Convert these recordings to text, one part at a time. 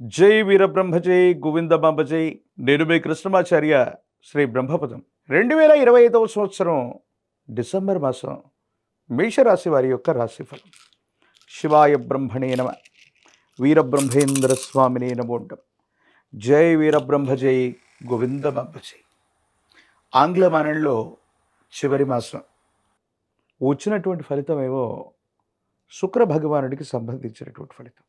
జై వీరబ్రహ్మ జై గోవిందమాంబ జై. నేను మీ కృష్ణమాచార్య శ్రీ బ్రహ్మపదం. 2025 సంవత్సరం డిసెంబర్ మాసం మేషరాశి వారి యొక్క రాశిఫలం. శివాయ బ్రహ్మణే నమ. వీరబ్రహ్మేంద్ర స్వామినే నమోండం. జై వీరబ్రహ్మ జై గోవిందమాంబ జై. ఆంగ్ల మానంలో చివరి మాసం వచ్చినటువంటి ఫలితం ఏమో శుక్ర భగవానుడికి సంబంధించినటువంటి ఫలితం.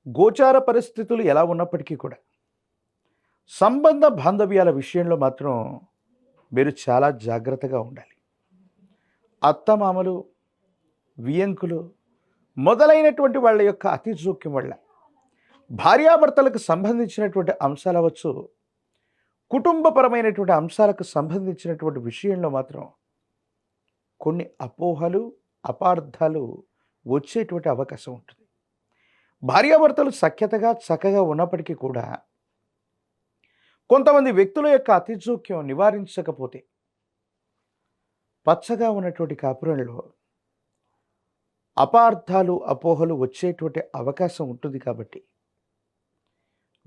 గోచార పరిస్థితులు ఎలా ఉన్నప్పటికీ కూడా సంబంధ బాంధవ్యాల విషయంలో మాత్రం మీరు చాలా జాగ్రత్తగా ఉండాలి. అత్తమామలు, వియంకులు మొదలైనటువంటి వాళ్ళ యొక్క అతి జోక్యం వల్ల భార్యాభర్తలకు సంబంధించినటువంటి అంశాలు అవ్వచ్చు, కుటుంబపరమైనటువంటి అంశాలకు సంబంధించినటువంటి విషయంలో మాత్రం కొన్ని అపోహలు, అపార్థాలు వచ్చేటువంటి అవకాశం ఉంటుంది. భార్యాభర్తలు సఖ్యతగా చక్కగా ఉన్నప్పటికీ కూడా కొంతమంది వ్యక్తుల యొక్క అతి జోక్యం నివారించకపోతే పచ్చగా ఉన్నటువంటి కాపురంలో అపార్థాలు, అపోహలు వచ్చేటువంటి అవకాశం ఉంటుంది. కాబట్టి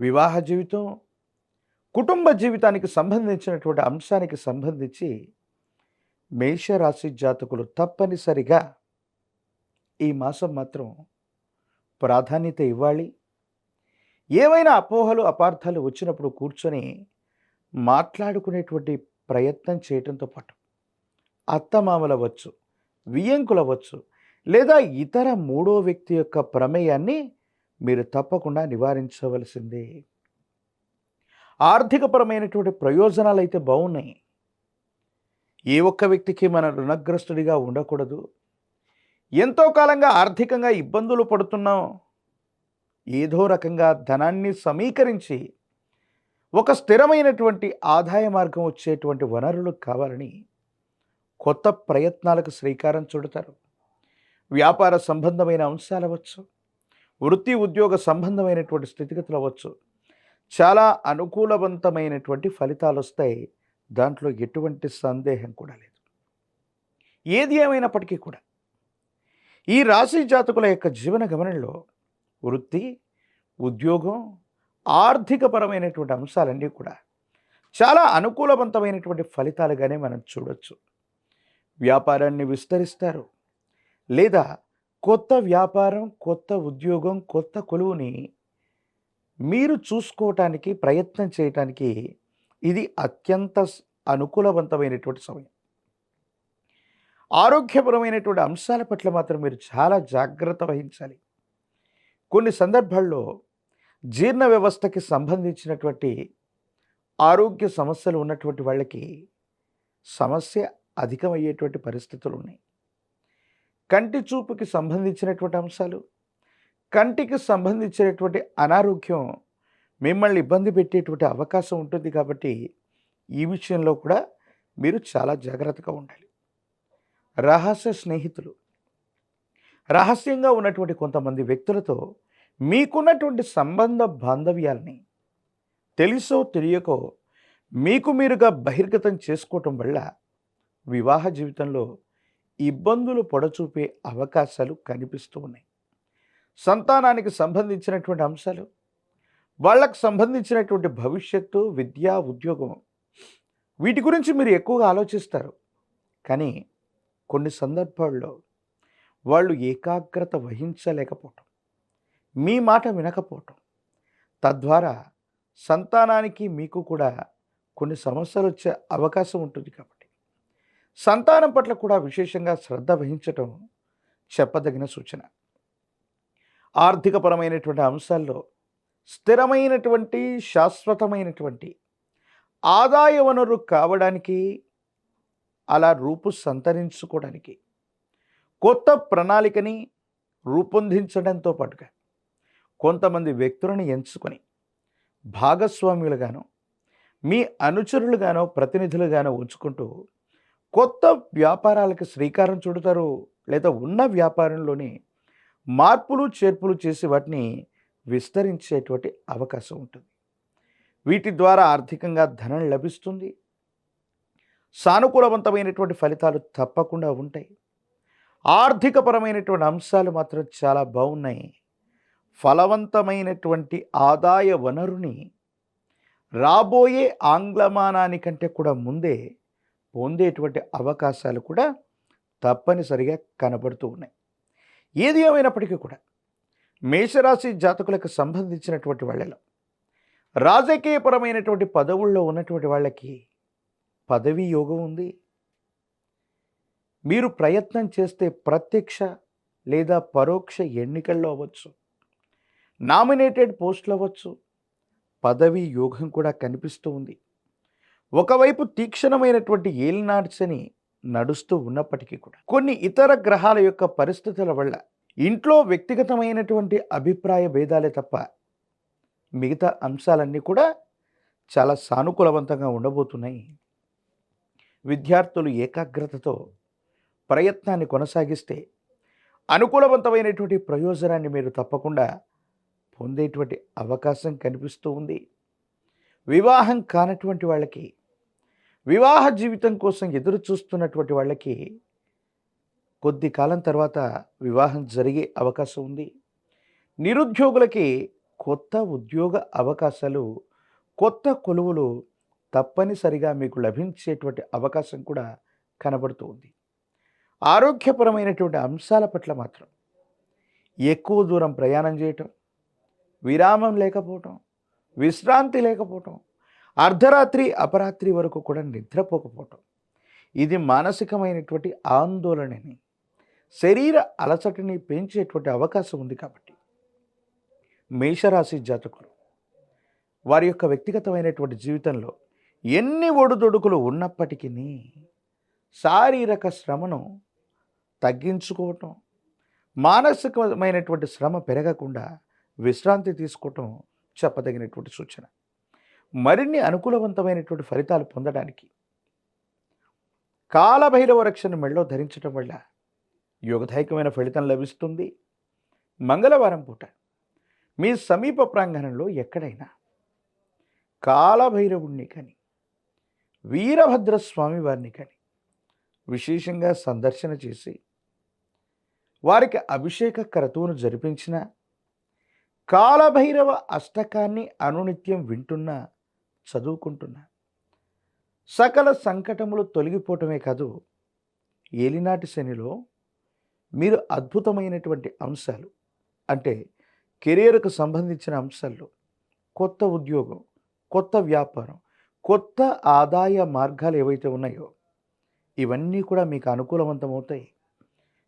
వివాహ జీవితం, కుటుంబ జీవితానికి సంబంధించినటువంటి అంశానికి సంబంధించి మేషరాశి జాతకులు తప్పనిసరిగా ఈ మాసం మాత్రం ప్రాధాన్యత ఇవ్వాలి. ఏవైనా అపోహలు, అపార్థాలు వచ్చినప్పుడు కూర్చొని మాట్లాడుకునేటువంటి ప్రయత్నం చేయటంతో పాటు అత్తమామలవచ్చు, వియ్యంకులవచ్చు, లేదా ఇతర మూడో వ్యక్తి యొక్క ప్రమేయాన్ని మీరు తప్పకుండా నివారించవలసిందే. ఆర్థికపరమైనటువంటి ప్రయోజనాలు అయితే బాగున్నాయి. ఏ ఒక్క వ్యక్తికి మన రుణగ్రస్తుడిగా ఉండకూడదు. ఎంతో కాలంగా ఆర్థికంగా ఇబ్బందులు పడుతున్నాం, ఏదో రకంగా ధనాన్ని సమీకరించి ఒక స్థిరమైనటువంటి ఆదాయ మార్గం వచ్చేటువంటి వనరులు కావాలని కొత్త ప్రయత్నాలకు శ్రీకారం చుడతారు. వ్యాపార సంబంధమైన అంశాలు అవ్వచ్చు, వృత్తి ఉద్యోగ సంబంధమైనటువంటి స్థితిగతులు అవ్వచ్చు, చాలా అనుకూలవంతమైనటువంటి ఫలితాలు వస్తాయి. దాంట్లో ఎటువంటి సందేహం కూడా లేదు. ఏది ఏమైనప్పటికీ కూడా ఈ రాశి జాతకుల యొక్క జీవన గమనంలో వృత్తి, ఉద్యోగం, ఆర్థికపరమైనటువంటి అంశాలన్నీ కూడా చాలా అనుకూలవంతమైనటువంటి ఫలితాలుగానే మనం చూడొచ్చు. వ్యాపారాన్ని విస్తరిస్తారు, లేదా కొత్త వ్యాపారం, కొత్త ఉద్యోగం, కొత్త కొలువుని మీరు చూసుకోవటానికి ప్రయత్నం చేయటానికి ఇది అత్యంత అనుకూలవంతమైనటువంటి సమయం. ఆరోగ్యపరమైనటువంటి అంశాల పట్ల మాత్రం మీరు చాలా జాగ్రత్త వహించాలి. కొన్ని సందర్భాల్లో జీర్ణ వ్యవస్థకి సంబంధించినటువంటి ఆరోగ్య సమస్యలు ఉన్నటువంటి వాళ్ళకి సమస్య అధికమయ్యేటువంటి పరిస్థితులు ఉన్నాయి. కంటి చూపుకి సంబంధించినటువంటి అంశాలు, కంటికి సంబంధించినటువంటి అనారోగ్యం మిమ్మల్ని ఇబ్బంది పెట్టేటువంటి అవకాశం ఉంటుంది. కాబట్టి ఈ విషయంలో కూడా మీరు చాలా జాగ్రత్తగా ఉండాలి. రహస్య స్నేహితులు, రహస్యంగా ఉన్నటువంటి కొంతమంది వ్యక్తులతో మీకున్నటువంటి సంబంధ బాంధవ్యాల్ని తెలుసో తెలియకో మీకు మీరుగా బహిర్గతం చేసుకోవటం వల్ల వివాహ జీవితంలో ఇబ్బందులు పొడచూపే అవకాశాలు కనిపిస్తూ ఉన్నాయి. సంతానానికి సంబంధించినటువంటి అంశాలు, వాళ్ళకు సంబంధించినటువంటి భవిష్యత్తు, విద్య, ఉద్యోగం, వీటి గురించి మీరు ఎక్కువగా ఆలోచిస్తారు. కానీ కొన్ని సందర్భాల్లో వాళ్ళు ఏకాగ్రత వహించలేకపోవటం, మీ మాట వినకపోవటం, తద్వారా సంతానానికి మీకు కూడా కొన్ని సమస్యలు వచ్చే అవకాశం ఉంటుంది. కాబట్టి సంతానం పట్ల కూడా విశేషంగా శ్రద్ధ వహించటం చెప్పదగిన సూచన. ఆర్థికపరమైనటువంటి అంశాల్లో స్థిరమైనటువంటి, శాశ్వతమైనటువంటి ఆదాయ వనరు కావడానికి, అలా రూపు సంతరించుకోవడానికి కొత్త ప్రణాళికని రూపొందించడంతో పాటుగా కొంతమంది వ్యక్తులను ఎంచుకొని భాగస్వామ్యులుగానో, మీ అనుచరులుగానో, ప్రతినిధులుగానో ఉంచుకుంటూ కొత్త వ్యాపారాలకు శ్రీకారం చుడతారు. లేదా ఉన్న వ్యాపారంలోనే మార్పులు, చేర్పులు చేసి వాటిని విస్తరించేటువంటి అవకాశం ఉంటుంది. వీటి ద్వారా ఆర్థికంగా ధనం లభిస్తుంది. సానుకూలవంతమైనటువంటి ఫలితాలు తప్పకుండా ఉంటాయి. ఆర్థికపరమైనటువంటి అంశాలు మాత్రం చాలా బాగున్నాయి. ఫలవంతమైనటువంటి ఆదాయ వనరుని రాబోయే ఆంగ్లమానానికంటే కూడా ముందే పొందేటువంటి అవకాశాలు కూడా తప్పనిసరిగా కనబడుతూ ఉన్నాయి. ఏది ఏమైనప్పటికీ కూడా మేషరాశి జాతకులకు సంబంధించినటువంటి వాళ్ళలో రాజకీయపరమైనటువంటి పదవుల్లో ఉన్నటువంటి వాళ్ళకి పదవీ యోగం ఉంది. మీరు ప్రయత్నం చేస్తే ప్రత్యక్ష లేదా పరోక్ష ఎన్నికల్లో అవ్వచ్చు, నామినేటెడ్ పోస్టులు అవ్వచ్చు, పదవీ యోగం కూడా కనిపిస్తూ ఉంది. ఒకవైపు తీక్షణమైనటువంటి ఏలినాటి శని నడుస్తూ ఉన్నప్పటికీ కూడా కొన్ని ఇతర గ్రహాల యొక్క పరిస్థితుల వల్ల ఇంట్లో వ్యక్తిగతమైనటువంటి అభిప్రాయ భేదాలే తప్ప మిగతా అంశాలన్నీ కూడా చాలా సానుకూలవంతంగా ఉండబోతున్నాయి. విద్యార్థులు ఏకాగ్రతతో ప్రయత్నాన్ని కొనసాగిస్తే అనుకూలవంతమైనటువంటి ప్రయోజనాన్ని మీరు తప్పకుండా పొందేటువంటి అవకాశం కనిపిస్తూ ఉంది. వివాహం కానటువంటి వాళ్ళకి, వివాహ జీవితం కోసం ఎదురు చూస్తున్నటువంటి వాళ్ళకి కొద్ది కాలం తర్వాత వివాహం జరిగే అవకాశం ఉంది. నిరుద్యోగులకి కొత్త ఉద్యోగ అవకాశాలు, కొత్త కొలువులు తప్పనిసరిగా మీకు లభించేటువంటి అవకాశం కూడా కనబడుతూ ఉంది. ఆరోగ్యపరమైనటువంటి అంశాల పట్ల మాత్రం ఎక్కువ దూరం ప్రయాణం చేయటం, విరామం లేకపోవటం, విశ్రాంతి లేకపోవటం, అర్ధరాత్రి అపరాత్రి వరకు కూడా నిద్రపోకపోవటం, ఇది మానసికమైనటువంటి ఆందోళనని, శరీర అలసటని పెంచేటువంటి అవకాశం ఉంది. కాబట్టి మేషరాశి జాతకులు వారి యొక్క వ్యక్తిగతమైనటువంటి జీవితంలో ఎన్ని ఒడుదొడుకులు ఉన్నప్పటికీ శారీరక శ్రమను తగ్గించుకోవటం, మానసికమైనటువంటి శ్రమ పెరగకుండా విశ్రాంతి తీసుకోవటం చెప్పదగినటువంటి సూచన. మరిన్ని అనుకూలవంతమైనటువంటి ఫలితాలు పొందడానికి కాలభైరవ రక్షణ మెడలో ధరించడం వల్ల యోగదాయకమైన ఫలితం లభిస్తుంది. మంగళవారం పూట మీ సమీప ప్రాంగణంలో ఎక్కడైనా కాలభైరవుణ్ణి కానీ, వీరభద్రస్వామి వారిని కానీ విశేషంగా సందర్శన చేసి వారికి అభిషేక క్రతువును జరిపించిన, కాలభైరవ అష్టకాన్ని అనునిత్యం వింటున్నా, చదువుకుంటున్నా సకల సంకటములు తొలగిపోవటమే కాదు, ఏలినాటి శనిలో మీరు అద్భుతమైనటువంటి అంశాలు అంటే కెరియర్కు సంబంధించిన అంశాల్లో కొత్త ఉద్యోగం, కొత్త వ్యాపారం, కొత్త ఆదాయ మార్గాలు ఏవైతే ఉన్నాయో ఇవన్నీ కూడా మీకు అనుకూలవంతమవుతాయి.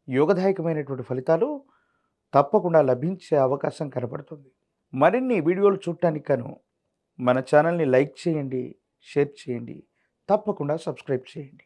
యోగదాయకమైనటువంటి ఫలితాలు తప్పకుండా లభించే అవకాశం కనపడుతుంది. మరిన్ని వీడియోలు చూడటానికి గాను మన ఛానల్ని లైక్ చేయండి, షేర్ చేయండి, తప్పకుండా సబ్స్క్రైబ్ చేయండి.